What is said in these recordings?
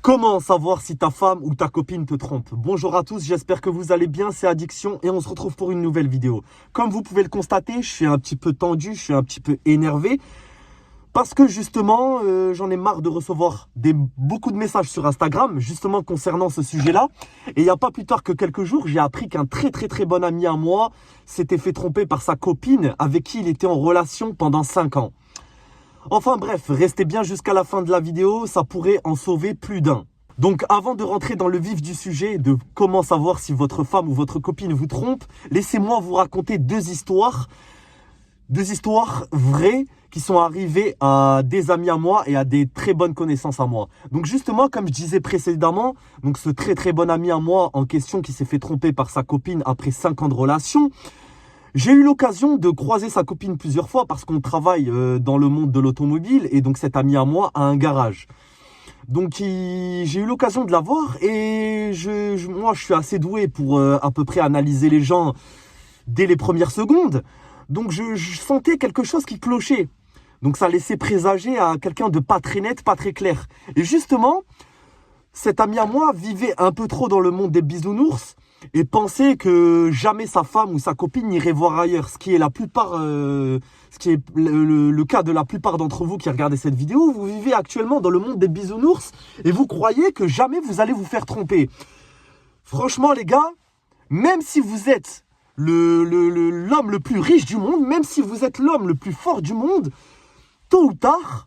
Comment savoir si ta femme ou ta copine te trompe? Bonjour à tous, j'espère que vous allez bien, c'est Addiction et on se retrouve pour une nouvelle vidéo. Comme vous pouvez le constater, je suis un petit peu tendu, je suis un petit peu énervé parce que justement, j'en ai marre de recevoir beaucoup de messages sur Instagram justement concernant ce sujet-là. Et il n'y a pas plus tard que quelques jours, j'ai appris qu'un très bon ami à moi s'était fait tromper par sa copine avec qui il était en relation pendant 5 ans. Enfin bref, restez bien jusqu'à la fin de la vidéo, ça pourrait en sauver plus d'un. Donc avant de rentrer dans le vif du sujet, de comment savoir si votre femme ou votre copine vous trompe, laissez-moi vous raconter deux histoires vraies qui sont arrivées à des amis à moi et à des très bonnes connaissances à moi. Donc justement, comme je disais précédemment, donc ce très bon ami à moi en question qui s'est fait tromper par sa copine après 5 ans de relation, j'ai eu l'occasion de croiser sa copine plusieurs fois parce qu'on travaille dans le monde de l'automobile et donc cet ami à moi a un garage. Donc j'ai eu l'occasion de la voir et moi je suis assez doué pour à peu près analyser les gens dès les premières secondes. Donc je sentais quelque chose qui clochait. Donc ça laissait présager à quelqu'un de pas très net, pas très clair. Et justement, cet ami à moi vivait un peu trop dans le monde des bisounours et pensait que jamais sa femme ou sa copine n'irait voir ailleurs, ce qui est le cas de la plupart d'entre vous qui regardez cette vidéo. Vous vivez actuellement dans le monde des bisounours et vous croyez que jamais vous allez vous faire tromper. Franchement les gars, même si vous êtes l'homme le plus riche du monde, même si vous êtes l'homme le plus fort du monde, tôt ou tard,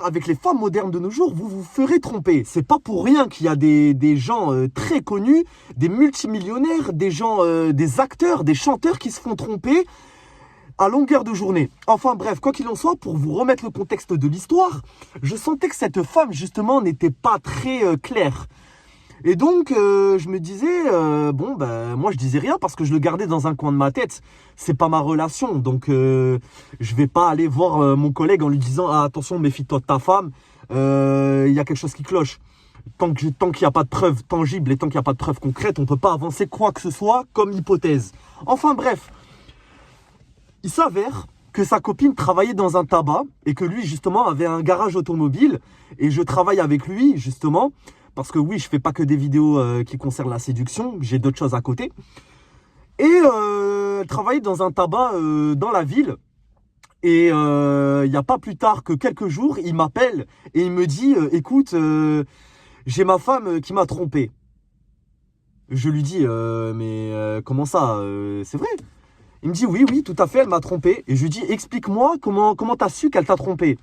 avec les femmes modernes de nos jours, vous vous ferez tromper. C'est pas pour rien qu'il y a des gens très connus, des multimillionnaires, des acteurs, des chanteurs qui se font tromper à longueur de journée. Enfin bref, quoi qu'il en soit, pour vous remettre le contexte de l'histoire, je sentais que cette femme, justement, n'était pas très claire. Et donc, je me disais, moi je disais rien parce que je le gardais dans un coin de ma tête. C'est pas ma relation, donc je vais pas aller voir mon collègue en lui disant « Ah, attention, méfie-toi de ta femme, il y a quelque chose qui cloche. » Tant qu'il n'y a pas de preuves tangibles et tant qu'il n'y a pas de preuves concrètes, on ne peut pas avancer quoi que ce soit comme hypothèse. Enfin bref, il s'avère que sa copine travaillait dans un tabac et que lui, justement, avait un garage automobile. Et je travaille avec lui, justement, parce que oui, je fais pas que des vidéos qui concernent la séduction, j'ai d'autres choses à côté. Et elle travaillait dans un tabac dans la ville. Et il n'y a pas plus tard que quelques jours, il m'appelle et il me dit « Écoute, j'ai ma femme qui m'a trompé. » Je lui dis « Mais comment ça c'est vrai ?» Il me dit « Oui, tout à fait, elle m'a trompé. » Et je lui dis « Explique-moi comment t'as su qu'elle t'a trompé. »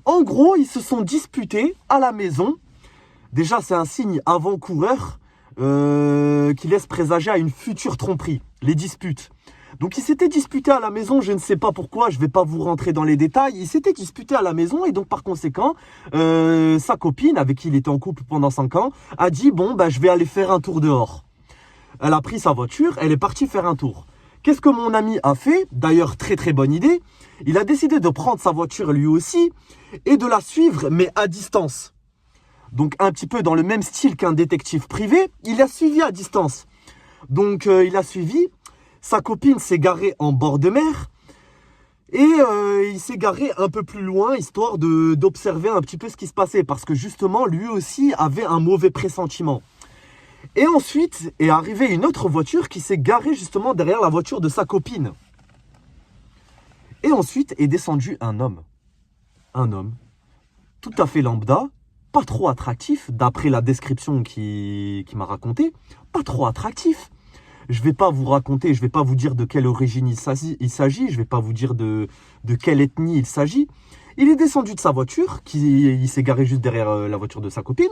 En gros, ils se sont disputés à la maison. Déjà, c'est un signe avant-coureur qui laisse présager à une future tromperie, les disputes. Donc, ils s'étaient disputés à la maison, je ne sais pas pourquoi, je ne vais pas vous rentrer dans les détails. Ils s'étaient disputés à la maison et donc, par conséquent, sa copine, avec qui il était en couple pendant 5 ans, a dit « Bon, je vais aller faire un tour dehors. » Elle a pris sa voiture, elle est partie faire un tour. Qu'est-ce que mon ami a fait? D'ailleurs, très bonne idée. Il a décidé de prendre sa voiture lui aussi et de la suivre, mais à distance. Donc un petit peu dans le même style qu'un détective privé, il l'a suivi à distance. Donc il a suivi, sa copine s'est garée en bord de mer et il s'est garé un peu plus loin, histoire d'observer un petit peu ce qui se passait. Parce que justement, lui aussi avait un mauvais pressentiment. Et ensuite est arrivée une autre voiture qui s'est garée justement derrière la voiture de sa copine. Et ensuite est descendu un homme. Un homme tout à fait lambda, pas trop attractif, d'après la description qu'il m'a raconté, pas trop attractif. Je vais pas vous raconter, je vais pas vous dire de quelle origine il s'agit, je vais pas vous dire de quelle ethnie il s'agit. Il est descendu de sa voiture, il s'est garé juste derrière la voiture de sa copine.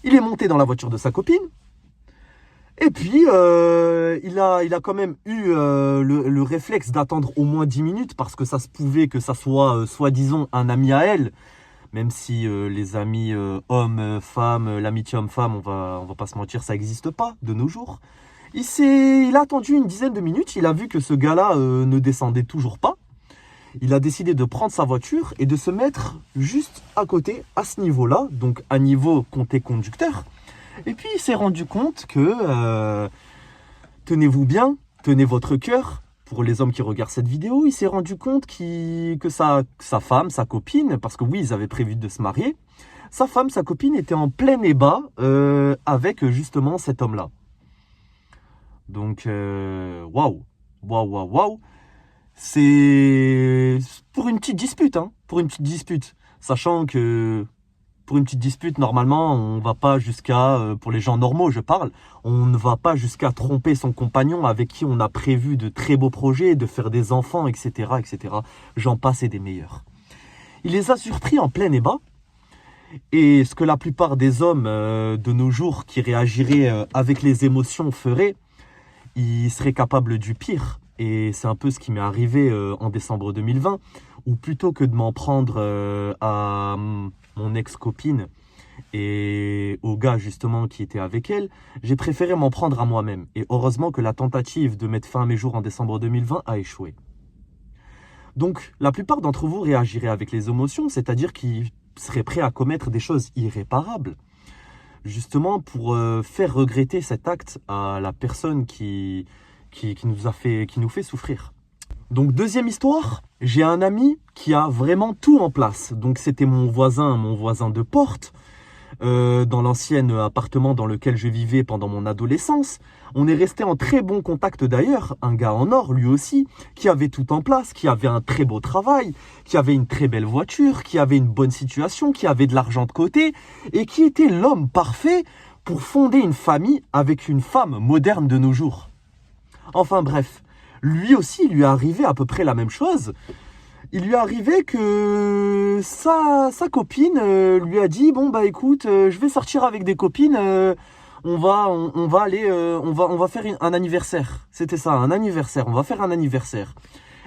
Il est monté dans la voiture de sa copine. Et puis, il a quand même eu le réflexe d'attendre au moins 10 minutes parce que ça se pouvait que ça soit, soi-disant, un ami à elle. Même si les amis hommes-femmes, l'amitié homme-femme, on va pas se mentir, ça n'existe pas de nos jours. Il a attendu une dizaine de minutes, il a vu que ce gars-là ne descendait toujours pas. Il a décidé de prendre sa voiture et de se mettre juste à côté, à ce niveau-là, donc à niveau compté conducteur. Et puis il s'est rendu compte que, tenez-vous bien, tenez votre cœur, pour les hommes qui regardent cette vidéo, il s'est rendu compte que sa femme, sa copine, parce que oui, ils avaient prévu de se marier, Sa femme, sa copine était en plein ébat avec justement cet homme-là. Donc, waouh, waouh, waouh, waouh. C'est pour une petite dispute, hein, pour une petite dispute. Sachant que pour une petite dispute, normalement, on va pas jusqu'à, pour les gens normaux, je parle, on ne va pas jusqu'à tromper son compagnon avec qui on a prévu de très beaux projets, de faire des enfants, etc., etc. J'en passe et des meilleurs. Il les a surpris en plein ébat. Et ce que la plupart des hommes de nos jours qui réagiraient avec les émotions feraient, ils seraient capables du pire. Et c'est un peu ce qui m'est arrivé en décembre 2020, où plutôt que de m'en prendre à mon ex-copine et au gars justement qui était avec elle, j'ai préféré m'en prendre à moi-même. Et heureusement que la tentative de mettre fin à mes jours en décembre 2020 a échoué. Donc la plupart d'entre vous réagiraient avec les émotions, c'est-à-dire qu'ils seraient prêts à commettre des choses irréparables, justement pour faire regretter cet acte à la personne qui nous fait souffrir. Donc deuxième histoire, j'ai un ami qui a vraiment tout en place. Donc c'était mon voisin de porte, dans l'ancien appartement dans lequel je vivais pendant mon adolescence. On est resté en très bon contact d'ailleurs, un gars en or lui aussi, qui avait tout en place, qui avait un très beau travail, qui avait une très belle voiture, qui avait une bonne situation, qui avait de l'argent de côté et qui était l'homme parfait pour fonder une famille avec une femme moderne de nos jours. Enfin bref, lui aussi, il lui est arrivé à peu près la même chose. Il lui est arrivé que sa copine lui a dit « Bon bah écoute, je vais sortir avec des copines, on va faire un anniversaire. » C'était ça, un anniversaire, on va faire un anniversaire.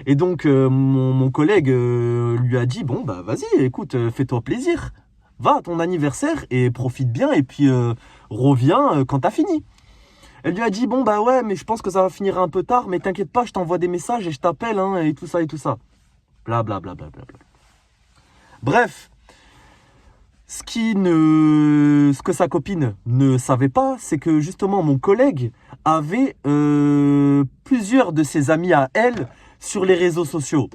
Et donc mon collègue lui a dit « Bon bah vas-y, écoute, fais-toi plaisir. Va à ton anniversaire et profite bien et puis reviens quand t'as fini. » Elle lui a dit « Bon bah ouais, mais je pense que ça va finir un peu tard, mais t'inquiète pas, je t'envoie des messages et je t'appelle, hein, et tout ça et tout ça. » Bla bla bla bla bla bla. Bref, ce que sa copine ne savait pas, c'est que justement mon collègue avait plusieurs de ses amis à elle sur les réseaux sociaux.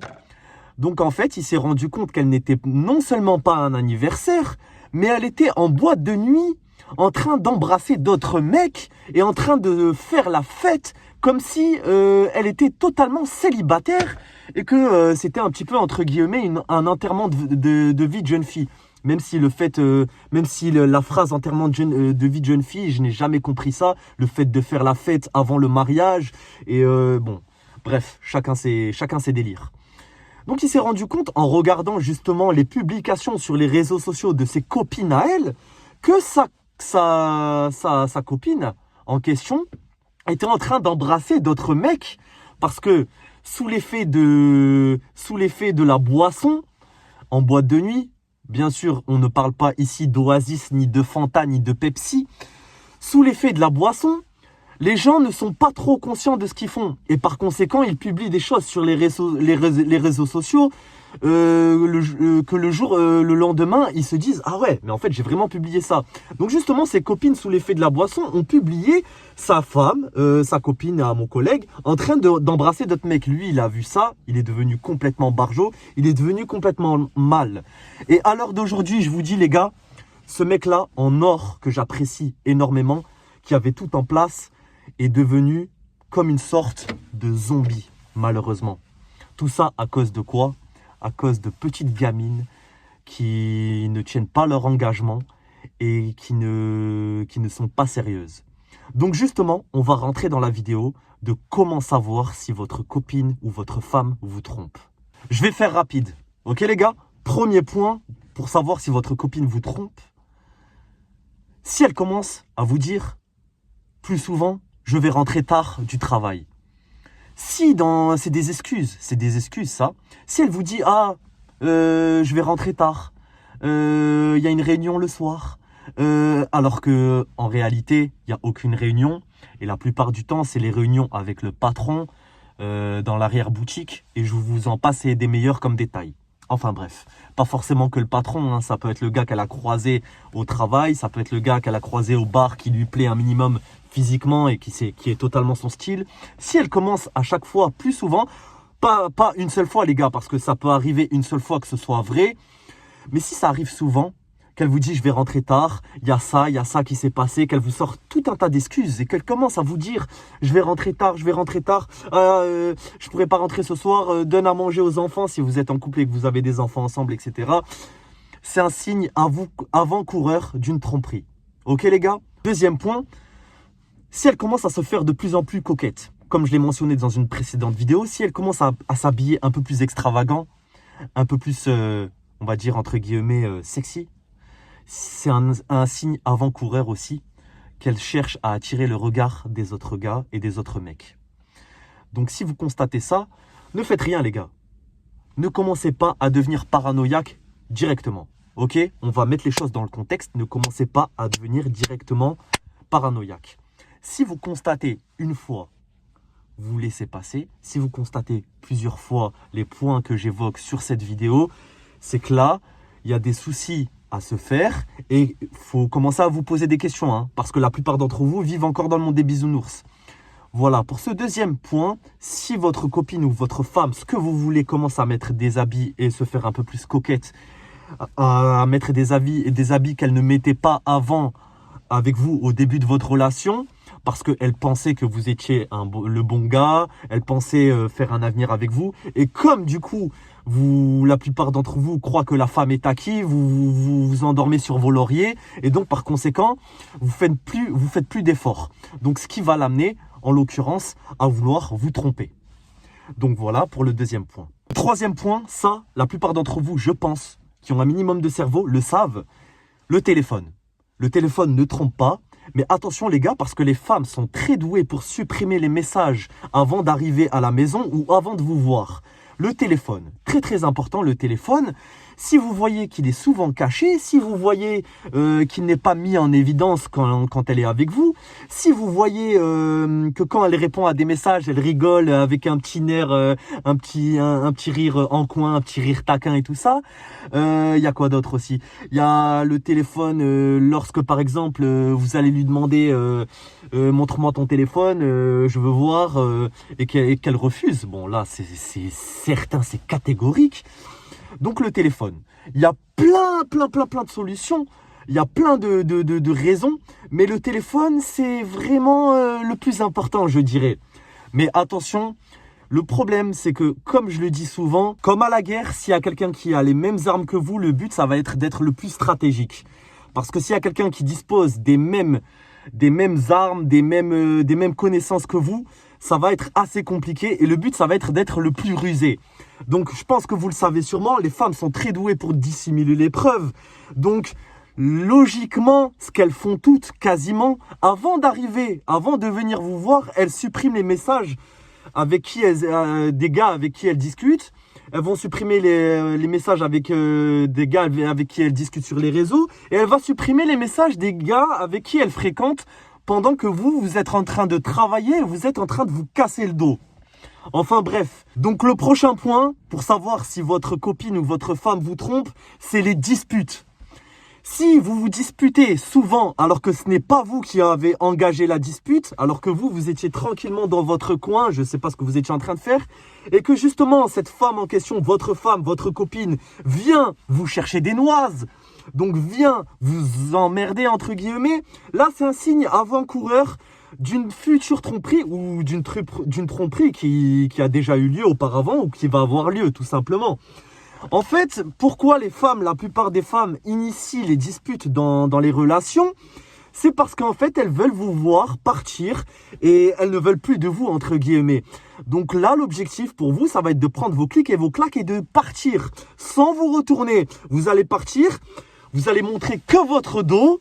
Donc en fait, il s'est rendu compte qu'elle n'était non seulement pas à un anniversaire, mais elle était en boîte de nuit, en train d'embrasser d'autres mecs et en train de faire la fête comme si elle était totalement célibataire et que c'était un petit peu, entre guillemets, un enterrement de vie de jeune fille. Même si la phrase enterrement de vie de jeune fille, je n'ai jamais compris ça. Le fait de faire la fête avant le mariage. Et bon, bref, chacun ses délires. Donc il s'est rendu compte, en regardant justement les publications sur les réseaux sociaux de ses copines à elle, que sa copine en question était en train d'embrasser d'autres mecs parce que sous l'effet de la boisson en boîte de nuit, bien sûr, on ne parle pas ici d'Oasis, ni de Fanta, ni de Pepsi. Sous l'effet de la boisson, les gens ne sont pas trop conscients de ce qu'ils font. Et par conséquent, ils publient des choses sur les réseaux sociaux que le lendemain, ils se disent « Ah ouais, mais en fait, j'ai vraiment publié ça. » Donc justement, ses copines sous l'effet de la boisson ont publié sa femme, sa copine à mon collègue, en train d'embrasser d'autres mecs. Lui, il a vu ça, il est devenu complètement barjot, il est devenu complètement mal. Et à l'heure d'aujourd'hui, je vous dis les gars, ce mec-là, en or, que j'apprécie énormément, qui avait tout en place, est devenu comme une sorte de zombie, malheureusement. Tout ça à cause de quoi ? À cause de petites gamines qui ne tiennent pas leur engagement et qui ne sont pas sérieuses. Donc justement, on va rentrer dans la vidéo de comment savoir si votre copine ou votre femme vous trompe. Je vais faire rapide, ok les gars ? Premier point pour savoir si votre copine vous trompe. Si elle commence à vous dire plus souvent « je vais rentrer tard du travail ». Si c'est des excuses ça. Si elle vous dit « ah, je vais rentrer tard, y a une réunion le soir », alors que en réalité, il n'y a aucune réunion. Et la plupart du temps, c'est les réunions avec le patron dans l'arrière-boutique. Et je vous en passe des meilleurs comme détails. Enfin bref, pas forcément que le patron, hein, ça peut être le gars qu'elle a croisé au travail, ça peut être le gars qu'elle a croisé au bar qui lui plaît un minimum physiquement et qui est totalement son style. Si elle commence à chaque fois plus souvent, pas une seule fois les gars, parce que ça peut arriver une seule fois que ce soit vrai, mais si ça arrive souvent, qu'elle vous dit je vais rentrer tard, il y a ça qui s'est passé, qu'elle vous sort tout un tas d'excuses et qu'elle commence à vous dire je vais rentrer tard, je pourrais pas rentrer ce soir, donne à manger aux enfants si vous êtes en couple et que vous avez des enfants ensemble, etc. C'est un signe avant-coureur d'une tromperie. Ok les gars? Deuxième point, si elle commence à se faire de plus en plus coquette, comme je l'ai mentionné dans une précédente vidéo, si elle commence à s'habiller un peu plus extravagant, un peu plus, on va dire entre guillemets, sexy, c'est un signe avant-coureur aussi qu'elle cherche à attirer le regard des autres gars et des autres mecs. Donc si vous constatez ça, ne faites rien les gars. Ne commencez pas à devenir paranoïaque directement. Ok? On va mettre les choses dans le contexte. Ne commencez pas à devenir directement paranoïaque. Si vous constatez une fois, vous laissez passer. Si vous constatez plusieurs fois les points que j'évoque sur cette vidéo, c'est que là, il y a des soucis à se faire et il faut commencer à vous poser des questions, hein, parce que la plupart d'entre vous vivent encore dans le monde des bisounours. Voilà, pour ce deuxième point, si votre copine ou votre femme, ce que vous voulez, commence à mettre des habits et se faire un peu plus coquette, à mettre des habits qu'elle ne mettait pas avant avec vous au début de votre relation, parce qu'elle pensait que vous étiez le bon gars, elle pensait faire un avenir avec vous, et comme du coup, la plupart d'entre vous croient que la femme est acquise, vous endormez sur vos lauriers, et donc par conséquent, vous faites plus d'efforts. Donc ce qui va l'amener, en l'occurrence, à vouloir vous tromper. Donc voilà pour le deuxième point. Troisième point, ça, la plupart d'entre vous, je pense, qui ont un minimum de cerveau, le savent, le téléphone. Le téléphone ne trompe pas, mais attention les gars, parce que les femmes sont très douées pour supprimer les messages avant d'arriver à la maison ou avant de vous voir. Le téléphone, très très important le téléphone, si vous voyez qu'il est souvent caché, si vous voyez qu'il n'est pas mis en évidence quand elle est avec vous, si vous voyez que quand elle répond à des messages, elle rigole avec un petit nerf, un petit rire en coin, un petit rire taquin et tout ça, il y a quoi d'autre aussi? Il y a le téléphone lorsque par exemple vous allez lui demander montre-moi ton téléphone, je veux voir, et qu'elle refuse. Bon là c'est certain, c'est catégorique. Donc le téléphone, il y a plein de solutions, il y a plein de raisons, mais le téléphone c'est vraiment le plus important je dirais. Mais attention, le problème c'est que comme je le dis souvent, comme à la guerre, s'il y a quelqu'un qui a les mêmes armes que vous, le but ça va être d'être le plus stratégique. Parce que s'il y a quelqu'un qui dispose des mêmes armes, des mêmes connaissances que vous, ça va être assez compliqué et le but ça va être d'être le plus rusé. Donc je pense que vous le savez sûrement, les femmes sont très douées pour dissimuler les preuves. Donc logiquement, ce qu'elles font toutes quasiment, avant de venir vous voir, elles suppriment les messages avec des gars avec qui elles discutent. Elles vont supprimer les messages avec des gars avec qui elles discutent sur les réseaux. Et elle va supprimer les messages des gars avec qui elles fréquentent pendant que vous êtes en train de travailler et vous êtes en train de vous casser le dos. Enfin bref, donc le prochain point, pour savoir si votre copine ou votre femme vous trompe, c'est les disputes. Si vous vous disputez souvent alors que ce n'est pas vous qui avez engagé la dispute, alors que vous étiez tranquillement dans votre coin, je ne sais pas ce que vous étiez en train de faire, et que justement cette femme en question, votre copine, vient vous chercher des noises, donc vient vous emmerder entre guillemets, là c'est un signe avant-coureur d'une future tromperie ou d'une tromperie qui a déjà eu lieu auparavant ou qui va avoir lieu tout simplement. En fait, pourquoi la plupart des femmes initient les disputes dans les relations? C'est parce qu'en fait, elles veulent vous voir partir et elles ne veulent plus de vous, entre guillemets. Donc là, l'objectif pour vous, ça va être de prendre vos clics et vos claques et de partir sans vous retourner. Vous allez partir, vous allez montrer que votre dos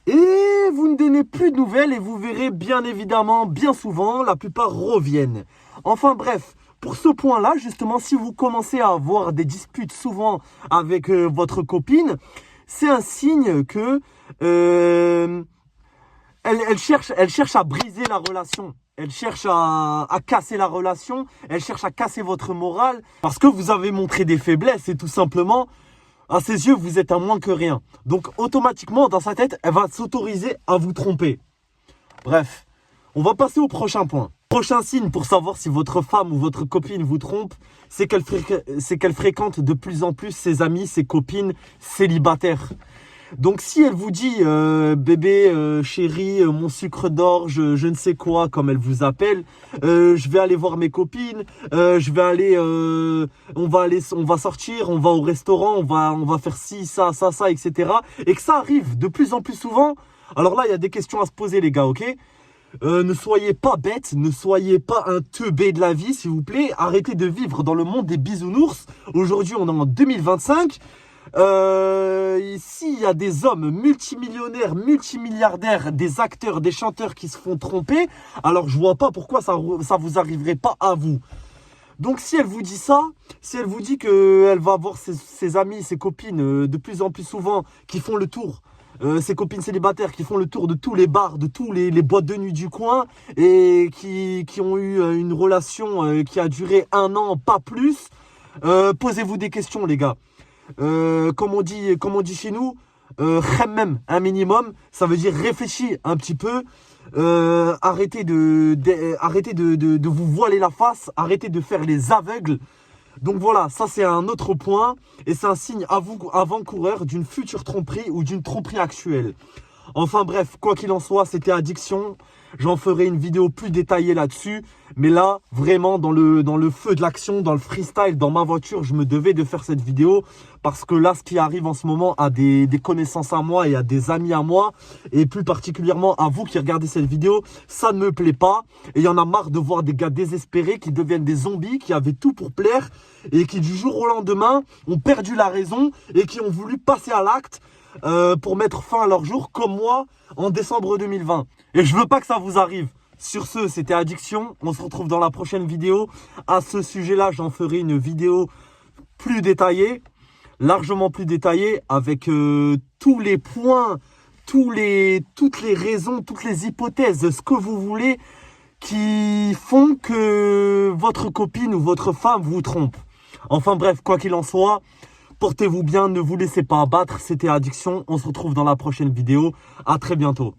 et vous ne donnez plus de nouvelles et vous verrez bien évidemment, bien souvent, la plupart reviennent. Enfin bref. Pour ce point-là, justement, si vous commencez à avoir des disputes souvent avec votre copine, c'est un signe que elle cherche à briser la relation. Elle cherche à casser la relation. Elle cherche à casser votre morale parce que vous avez montré des faiblesses et tout simplement, à ses yeux, vous êtes un moins que rien. Donc, automatiquement, dans sa tête, elle va s'autoriser à vous tromper. Bref, on va passer au prochain point. Prochain signe pour savoir si votre femme ou votre copine vous trompe, c'est qu'elle fréquente de plus en plus ses amis, ses copines célibataires. Donc si elle vous dit bébé, chérie, mon sucre d'orge, je ne sais quoi, comme elle vous appelle, je vais aller voir mes copines, je vais aller, on va sortir, on va au restaurant, on va faire ci, ça, etc. Et que ça arrive de plus en plus souvent. Alors là, il y a des questions à se poser, les gars, ok? Ne soyez pas bêtes, ne soyez pas un teubé de la vie, s'il vous plaît. Arrêtez de vivre dans le monde des bisounours. Aujourd'hui, on est en 2025. S'il y a des hommes multimillionnaires, multimilliardaires, des acteurs, des chanteurs qui se font tromper, alors je vois pas pourquoi ça vous arriverait pas à vous. Donc si elle vous dit ça, si elle vous dit qu'elle va voir ses amis, ses copines de plus en plus souvent qui font le tour, ses copines célibataires qui font le tour de tous les bars, de tous les boîtes de nuit du coin et qui ont eu une relation qui a duré 1 an, pas plus, posez-vous des questions, les gars. Comme on dit chez nous, khemmem, un minimum, ça veut dire réfléchis un petit peu, arrêtez de vous voiler la face, arrêtez de faire les aveugles. Donc voilà, ça c'est un autre point et c'est un signe avant-coureur d'une future tromperie ou d'une tromperie actuelle. Enfin bref, quoi qu'il en soit, c'était Addiction. J'en ferai une vidéo plus détaillée là-dessus. Mais là, vraiment, dans le feu de l'action, dans le freestyle, dans ma voiture, je me devais de faire cette vidéo. Parce que là, ce qui arrive en ce moment à des connaissances à moi et à des amis à moi, et plus particulièrement à vous qui regardez cette vidéo, ça ne me plaît pas. Et il y en a marre de voir des gars désespérés qui deviennent des zombies, qui avaient tout pour plaire, et qui du jour au lendemain ont perdu la raison et qui ont voulu passer à l'acte. Pour mettre fin à leur jour comme moi en décembre 2020. Et je veux pas que ça vous arrive. Sur ce, c'était Addiction. On se retrouve dans la prochaine vidéo. À ce sujet-là, j'en ferai une vidéo plus détaillée, largement plus détaillée, avec tous les points, toutes les raisons, toutes les hypothèses, ce que vous voulez, qui font que votre copine ou votre femme vous trompe. Enfin bref, quoi qu'il en soit, portez-vous bien, ne vous laissez pas abattre. C'était Addiction. On se retrouve dans la prochaine vidéo. À très bientôt.